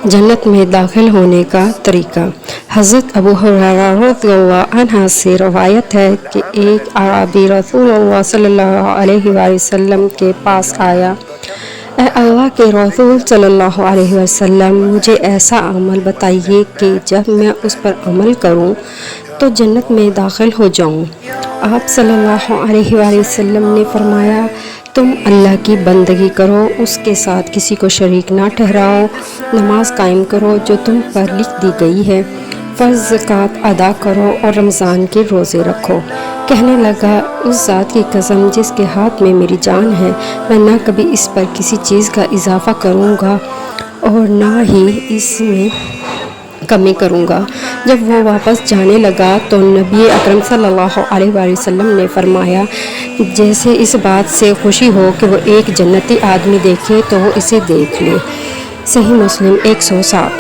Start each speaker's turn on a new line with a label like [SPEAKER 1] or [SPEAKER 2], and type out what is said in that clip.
[SPEAKER 1] जन्नत में दाखिल होने का तरीका। हज़रत अबू हुरैरा रज़ियल्लाहु अन्हु से रवायत है कि एक अरबी रसूलुल्लाह सल्लल्लाहु अलैहि वसल्लम के पास आया, ए अल्लाह के रसूल सल्लल्लाहु अलैहि वसल्लम, मुझे ऐसा अमल बताइए कि जब मैं उस पर अमल करूं तो जन्नत में दाखिल हो जाऊं। आप सल्लल्लाहु अलैहि वसल्लम ने फरमाया, तुम अल्लाह की बंदगी करो, उसके साथ किसी को शरीक ना ठहराओ, नमाज कायम करो जो तुम पर लिख दी गई है, फ़र्ज़ ज़कात अदा करो और रमज़ान के रोज़े रखो। कहने लगा, उस ज़ात की कसम जिसके हाथ में मेरी जान है, मैं ना कभी इस पर किसी चीज़ का इजाफ़ा करूँगा और ना ही इसमें कमी करूँगा। जब वो वापस जाने लगा तो नबी अकरम सल्लल्लाहु अलैहि वसल्लम ने फरमाया, जैसे इस बात से खुशी हो कि वो एक जन्नती आदमी देखे तो वो इसे देख ले। सही मुस्लिम 107।